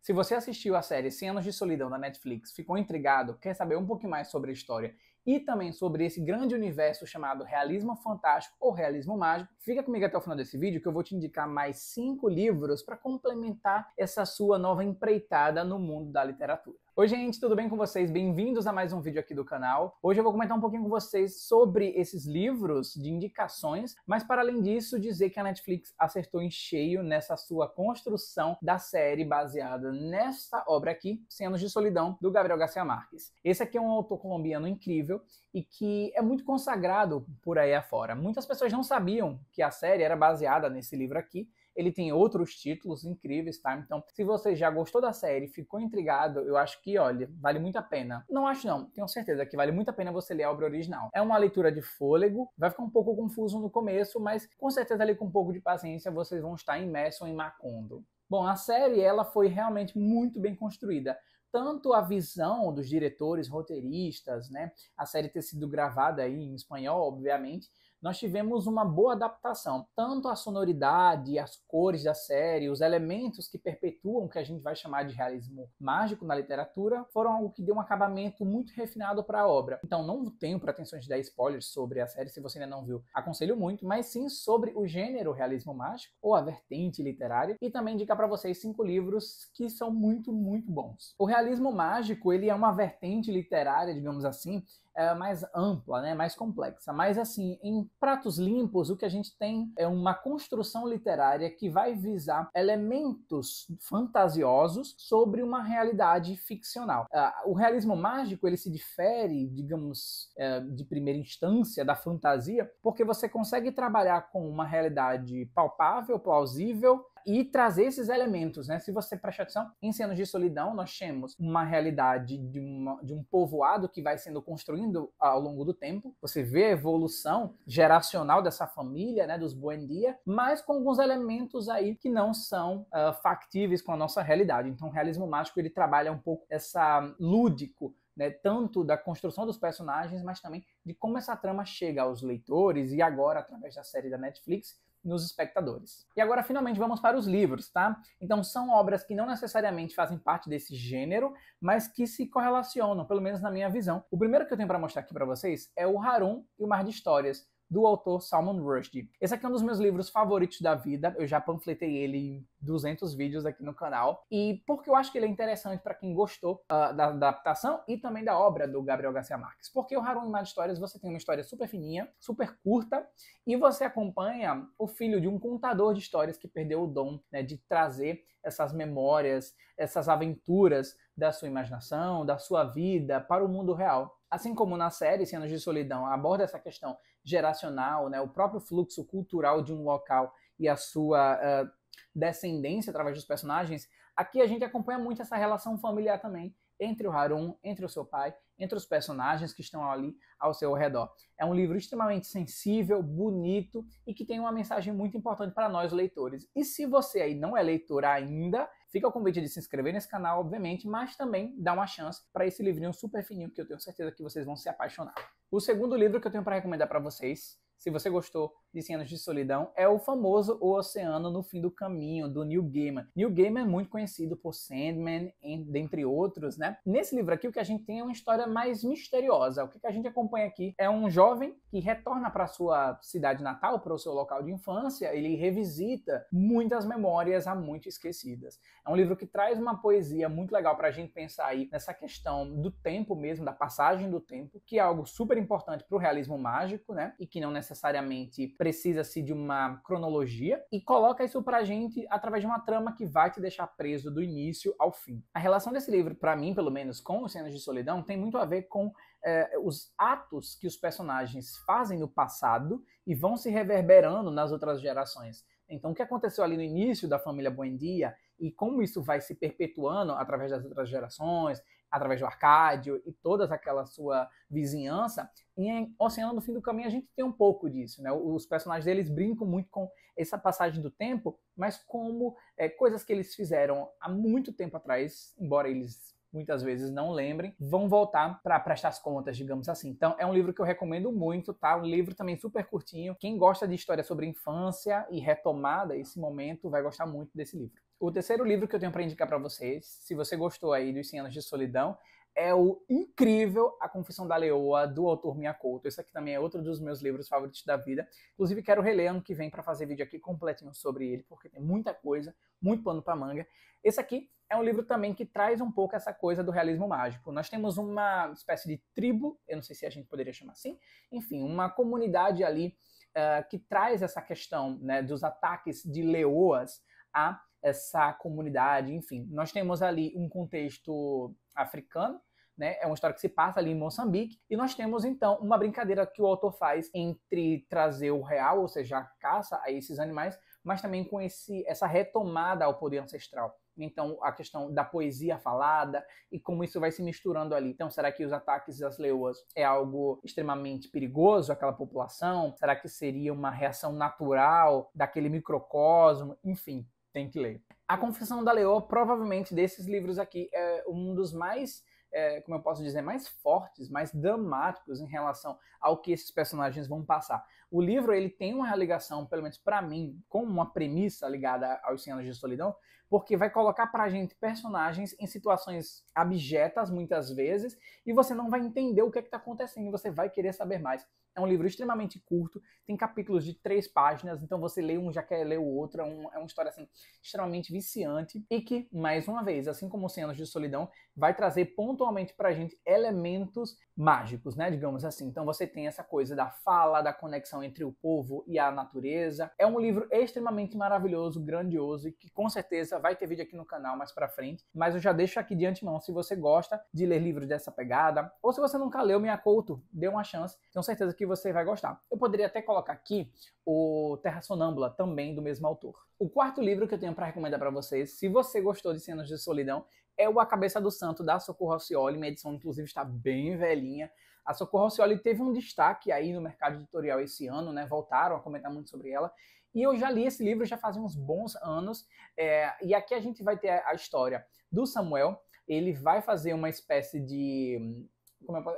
Se você assistiu a série 100 Anos de Solidão da Netflix, ficou intrigado, quer saber um pouquinho mais sobre a história e também sobre esse grande universo chamado realismo fantástico ou realismo mágico, fica comigo até o final desse vídeo que eu vou te indicar mais 5 livros para complementar essa sua nova empreitada no mundo da literatura. Oi gente, tudo bem com vocês? Bem-vindos a mais um vídeo aqui do canal. Hoje eu vou comentar um pouquinho com vocês sobre esses livros de indicações, mas para além disso dizer que a Netflix acertou em cheio nessa sua construção da série baseada nesta obra aqui, 100 Anos de Solidão, do Gabriel Garcia Marques. Esse aqui é um autor colombiano incrível e que é muito consagrado por aí afora. Muitas pessoas não sabiam que a série era baseada nesse livro aqui. Ele tem outros títulos incríveis, tá? Então, se você já gostou da série, ficou intrigado, eu acho que, olha, vale muito a pena. Não acho não, tenho certeza que vale muito a pena você ler a obra original. É uma leitura de fôlego, vai ficar um pouco confuso no começo, mas com certeza ali com um pouco de paciência vocês vão estar imersos em Macondo. Bom, a série, ela foi realmente muito bem construída. Tanto a visão dos diretores, roteiristas, né? A série ter sido gravada aí em espanhol, obviamente, nós tivemos uma boa adaptação. Tanto a sonoridade, as cores da série, os elementos que perpetuam o que a gente vai chamar de realismo mágico na literatura, foram algo que deu um acabamento muito refinado para a obra. Então não tenho pretensões de dar spoilers sobre a série, se você ainda não viu, aconselho muito, mas sim sobre o gênero realismo mágico, ou a vertente literária, e também indicar para vocês 5 livros que são muito bons. O realismo mágico, ele é uma vertente literária, digamos assim, mais ampla, né, mais complexa. Mas assim, em pratos limpos, o que a gente tem é uma construção literária que vai visar elementos fantasiosos sobre uma realidade ficcional. O realismo mágico, ele se difere, digamos, de primeira instância da fantasia, porque você consegue trabalhar com uma realidade palpável, plausível, e trazer esses elementos, né? Se você prestar atenção, em 100 Anos de Solidão, nós temos uma realidade de um povoado que vai sendo construindo ao longo do tempo. Você vê a evolução geracional dessa família, né, dos Buendia, mas com alguns elementos aí que não são factíveis com a nossa realidade. Então, o realismo mágico, ele trabalha um pouco essa lúdico, né, tanto da construção dos personagens, mas também de como essa trama chega aos leitores e agora, através da série da Netflix, nos espectadores. E agora, finalmente, vamos para os livros, tá? Então, são obras que não necessariamente fazem parte desse gênero, mas que se correlacionam, pelo menos na minha visão. O primeiro que eu tenho para mostrar aqui para vocês é o Hárun e o Mar de Histórias, do autor Salman Rushdie. Esse aqui é um dos meus livros favoritos da vida, eu já panfletei ele em 200 vídeos aqui no canal, e porque eu acho que ele é interessante para quem gostou da adaptação e também da obra do Gabriel Garcia Marques. Porque o Hárun e Mar de Histórias, você tem uma história super fininha, super curta, e você acompanha o filho de um contador de histórias que perdeu o dom, né, de trazer essas memórias, essas aventuras da sua imaginação, da sua vida para o mundo real. Assim como na série 100 Anos de Solidão aborda essa questão geracional, né, o próprio fluxo cultural de um local e a sua descendência através dos personagens, aqui a gente acompanha muito essa relação familiar também entre o Hárun, entre o seu pai, entre os personagens que estão ali ao seu redor. É um livro extremamente sensível, bonito e que tem uma mensagem muito importante para nós leitores. E se você aí não é leitor ainda, fica o convite de se inscrever nesse canal, obviamente, mas também dá uma chance para esse livrinho super fininho que eu tenho certeza que vocês vão se apaixonar. O segundo livro que eu tenho para recomendar para vocês, se você gostou de 100 Anos de Solidão, é o famoso O Oceano no Fim do Caminho, do Neil Gaiman. Neil Gaiman é muito conhecido por Sandman, dentre outros, né? Nesse livro aqui, o que a gente tem é uma história mais misteriosa. O que a gente acompanha aqui é um jovem que retorna para sua cidade natal, para o seu local de infância. Ele revisita muitas memórias há muito esquecidas. É um livro que traz uma poesia muito legal para a gente pensar aí nessa questão do tempo mesmo, da passagem do tempo, que é algo super importante para o realismo mágico, né? E que não necessariamente precisa-se de uma cronologia, e coloca isso pra gente através de uma trama que vai te deixar preso do início ao fim. A relação desse livro, para mim, pelo menos, com os 100 Anos de Solidão, tem muito a ver com os atos que os personagens fazem no passado e vão se reverberando nas outras gerações. Então, o que aconteceu ali no início da família Buendia e como isso vai se perpetuando através das outras gerações, através do Arcádio e toda aquela sua vizinhança, em Oceano do Fim do Caminho a gente tem um pouco disso, né? Os personagens deles brincam muito com essa passagem do tempo, mas como coisas que eles fizeram há muito tempo atrás, embora eles muitas vezes não lembrem, vão voltar para prestar as contas, digamos assim. Então é um livro que eu recomendo muito, tá? Um livro também super curtinho. Quem gosta de história sobre infância e retomada, esse momento, vai gostar muito desse livro. O terceiro livro que eu tenho para indicar para vocês, se você gostou aí dos 100 Anos de Solidão, é o incrível A Confissão da Leoa, do autor Miyakoto. Esse aqui também é outro dos meus livros favoritos da vida. Inclusive, quero reler ano que vem para fazer vídeo aqui completinho sobre ele, porque tem muita coisa, muito pano para manga. Esse aqui é um livro também que traz um pouco essa coisa do realismo mágico. Nós temos uma espécie de tribo, eu não sei se a gente poderia chamar assim, enfim, uma comunidade ali que traz essa questão, né, dos ataques de leoas a essa comunidade, enfim. Nós temos ali um contexto africano, né? É uma história que se passa ali em Moçambique, e nós temos então uma brincadeira que o autor faz entre trazer o real, ou seja, a caça a esses animais, mas também com essa retomada ao poder ancestral. Então, a questão da poesia falada e como isso vai se misturando ali. Então, será que os ataques das leoas é algo extremamente perigoso àquela população? Será que seria uma reação natural daquele microcosmo? Enfim, tem que ler. A Confissão da Leoa, provavelmente, desses livros aqui, é um dos mais, como eu posso dizer, mais fortes, mais dramáticos em relação ao que esses personagens vão passar. O livro, ele tem uma ligação, pelo menos para mim, com uma premissa ligada aos 100 Anos de Solidão, porque vai colocar pra gente personagens em situações abjetas, muitas vezes, e você não vai entender o que está acontecendo, e você vai querer saber mais. É um livro extremamente curto, tem capítulos de 3 páginas, então você lê um já quer ler o outro, é uma história assim, extremamente viciante, e que, mais uma vez, assim como 100 Anos de Solidão, vai trazer pontualmente pra gente elementos mágicos, né, digamos assim. Então você tem essa coisa da fala, da conexão entre o povo e a natureza. É um livro extremamente maravilhoso, grandioso, e que com certeza vai ter vídeo aqui no canal mais pra frente, mas eu já deixo aqui de antemão, se você gosta de ler livros dessa pegada, ou se você nunca leu Miyakoto, dê uma chance, tenho certeza que você vai gostar. Eu poderia até colocar aqui o Terra Sonâmbula, também do mesmo autor. O quarto livro que eu tenho para recomendar para vocês, se você gostou de 100 Anos de Solidão, é o A Cabeça do Santo, da Socorro Alcioli. Minha edição, inclusive, está bem velhinha. A Socorro Alcioli teve um destaque aí no mercado editorial esse ano, né? Voltaram a comentar muito sobre ela. E eu já li esse livro já faz uns bons anos. E aqui a gente vai ter a história do Samuel. Ele vai fazer uma espécie de...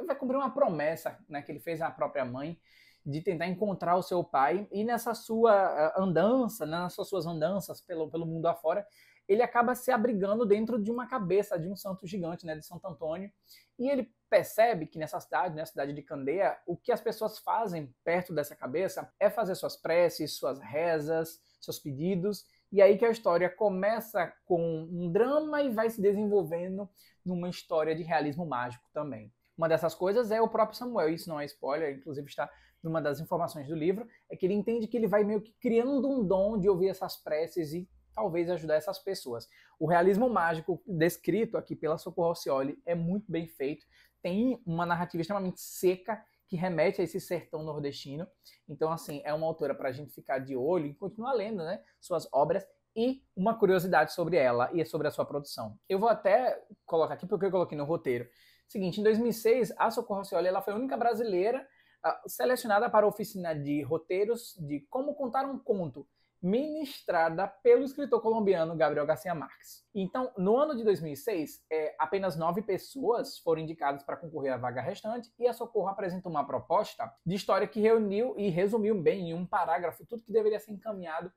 vai cumprir uma promessa, né, que ele fez à própria mãe, de tentar encontrar o seu pai, e nessa sua andança, né, nessas suas andanças pelo mundo afora, ele acaba se abrigando dentro de uma cabeça de um santo gigante, né, de Santo Antônio, e ele percebe que nessa cidade, né, a cidade de Candeia, o que as pessoas fazem perto dessa cabeça é fazer suas preces, suas rezas, seus pedidos, e aí que a história começa com um drama e vai se desenvolvendo numa história de realismo mágico também. Uma dessas coisas é o próprio Samuel, isso não é spoiler, inclusive está numa das informações do livro, é que ele entende que ele vai meio que criando um dom de ouvir essas preces e talvez ajudar essas pessoas. O realismo mágico descrito aqui pela Socorro Alcioli é muito bem feito, tem uma narrativa extremamente seca que remete a esse sertão nordestino, então assim, é uma autora para a gente ficar de olho e continuar lendo, né, suas obras. E uma curiosidade sobre ela e sobre a sua produção. Eu vou até colocar aqui porque eu coloquei no roteiro. Seguinte, em 2006, a Socorro Alcioli, ela foi a única brasileira selecionada para a oficina de roteiros de Como Contar um Conto, ministrada pelo escritor colombiano Gabriel Garcia Marques. Então, no ano de 2006, apenas 9 pessoas foram indicadas para concorrer à vaga restante, e a Socorro apresentou uma proposta de história que reuniu e resumiu bem em um parágrafo tudo que deveria ser encaminhado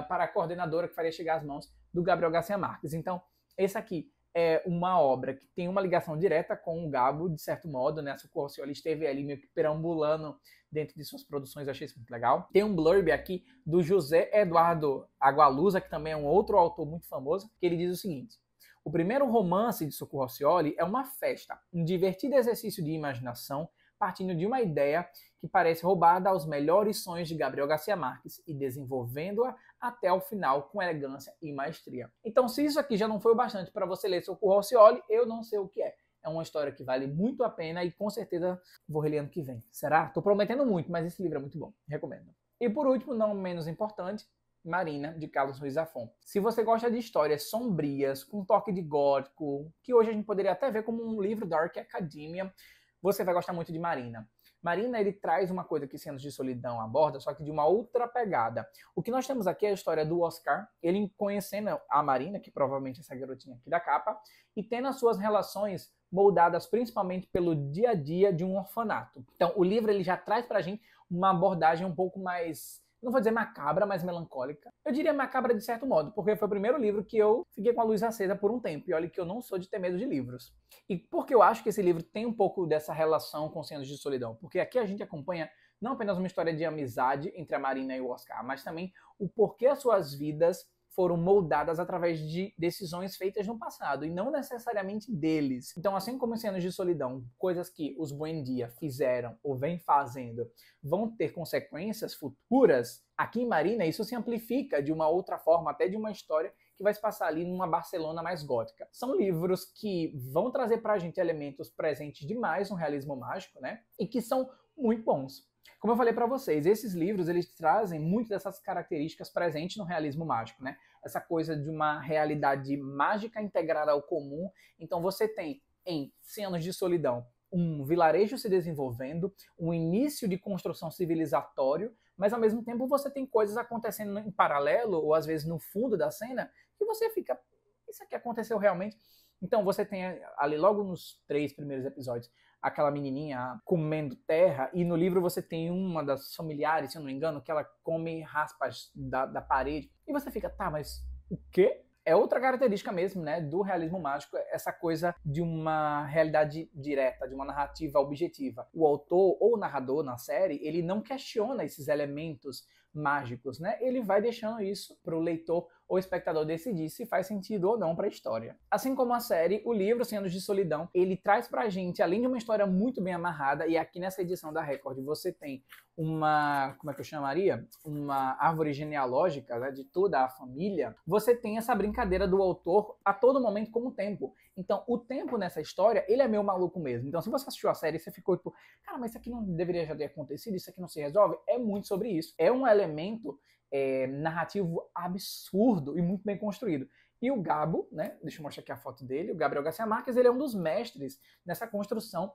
para a coordenadora que faria chegar às mãos do Gabriel Garcia Marques. Então, esse aqui é uma obra que tem uma ligação direta com o Gabo, de certo modo, né? A Socorro Alcioli esteve ali meio que perambulando dentro de suas produções, eu achei isso muito legal. Tem um blurb aqui do José Eduardo Agualusa, que também é um outro autor muito famoso, que ele diz o seguinte: o primeiro romance de Socorro Alcioli é uma festa, um divertido exercício de imaginação, partindo de uma ideia que parece roubada aos melhores sonhos de Gabriel Garcia Marques e desenvolvendo-a até o final com elegância e maestria. Então, se isso aqui já não foi o bastante para você ler Socorro Alcioli, eu não sei o que é. É uma história que vale muito a pena e com certeza vou reler ano que vem. Será? Tô prometendo muito, mas esse livro é muito bom. Recomendo. E por último, não menos importante, Marina, de Carlos Ruiz Zafón. Se você gosta de histórias sombrias, com um toque de gótico, que hoje a gente poderia até ver como um livro Dark Academia, você vai gostar muito de Marina. Marina, ele traz uma coisa que 100 Anos de Solidão aborda, só que de uma outra pegada. O que nós temos aqui é a história do Oscar, ele conhecendo a Marina, que provavelmente é essa garotinha aqui da capa, e tendo as suas relações moldadas principalmente pelo dia a dia de um orfanato. Então, o livro ele já traz pra gente uma abordagem um pouco mais não vou dizer macabra, mas melancólica. Eu diria macabra de certo modo, porque foi o primeiro livro que eu fiquei com a luz acesa por um tempo. E olha que eu não sou de ter medo de livros. E porque eu acho que esse livro tem um pouco dessa relação com Cem Anos de Solidão. Porque aqui a gente acompanha não apenas uma história de amizade entre a Marina e o Oscar, mas também o porquê as suas vidas foram moldadas através de decisões feitas no passado, e não necessariamente deles. Então, assim como em Cem Anos de Solidão, coisas que os Buendia fizeram ou vêm fazendo vão ter consequências futuras, aqui em Marina isso se amplifica de uma outra forma, até de uma história que vai se passar ali numa Barcelona mais gótica. São livros que vão trazer pra gente elementos presentes demais no realismo mágico, né? E que são muito bons. Como eu falei para vocês, esses livros eles trazem muito dessas características presentes no realismo mágico, né? Essa coisa de uma realidade mágica integrada ao comum. Então você tem em 100 Anos de Solidão um vilarejo se desenvolvendo, um início de construção civilizatório, mas ao mesmo tempo você tem coisas acontecendo em paralelo ou às vezes no fundo da cena que você fica, isso aqui aconteceu realmente? Então você tem ali logo nos 3 primeiros episódios aquela menininha comendo terra, e no livro você tem uma das familiares, se eu não me engano, que ela come raspas da parede, e você fica, tá, mas o quê? É outra característica mesmo, né, do realismo mágico, essa coisa de uma realidade direta, de uma narrativa objetiva. O autor ou o narrador na série, ele não questiona esses elementos mágicos, né? Ele vai deixando isso para o leitor ou espectador decidir se faz sentido ou não para a história. Assim como a série, o livro 100 Anos de Solidão, ele traz pra gente, além de uma história muito bem amarrada, e aqui nessa edição da Record você tem uma, como é que eu chamaria? Uma árvore genealógica, né, de toda a família, você tem essa brincadeira do autor a todo momento com o tempo. Então, o tempo nessa história, ele é meio maluco mesmo. Então, se você assistiu a série, você ficou tipo, cara, mas isso aqui não deveria já ter acontecido, isso aqui não se resolve? É muito sobre isso. É um elemento narrativo absurdo e muito bem construído. E o Gabo, né, deixa eu mostrar aqui a foto dele, o Gabriel Garcia Marques, ele é um dos mestres nessa construção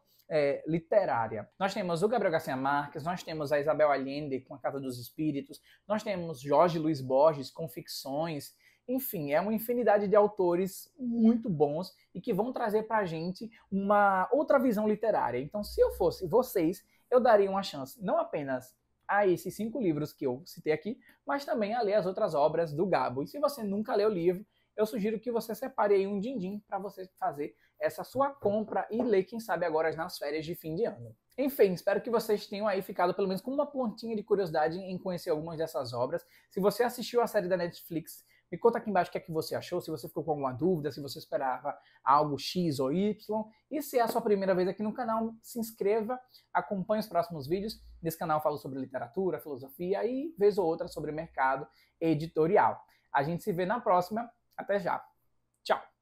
literária. Nós temos o Gabriel Garcia Marques, nós temos a Isabel Allende com A Casa dos Espíritos, nós temos Jorge Luiz Borges com ficções, enfim, é uma infinidade de autores muito bons e que vão trazer pra gente uma outra visão literária. Então, se eu fosse vocês, eu daria uma chance, não apenas a esses 5 livros que eu citei aqui, mas também a ler as outras obras do Gabo. E se você nunca leu o livro, eu sugiro que você separe aí um din-din para você fazer essa sua compra e ler, quem sabe, agora nas férias de fim de ano. Enfim, espero que vocês tenham aí ficado pelo menos com uma pontinha de curiosidade em conhecer algumas dessas obras. Se você assistiu a série da Netflix, me conta aqui embaixo o que é que você achou, se você ficou com alguma dúvida, se você esperava algo X ou Y. E se é a sua primeira vez aqui no canal, se inscreva, acompanhe os próximos vídeos. Nesse canal eu falo sobre literatura, filosofia e, vez ou outra, sobre mercado editorial. A gente se vê na próxima. Até já. Tchau.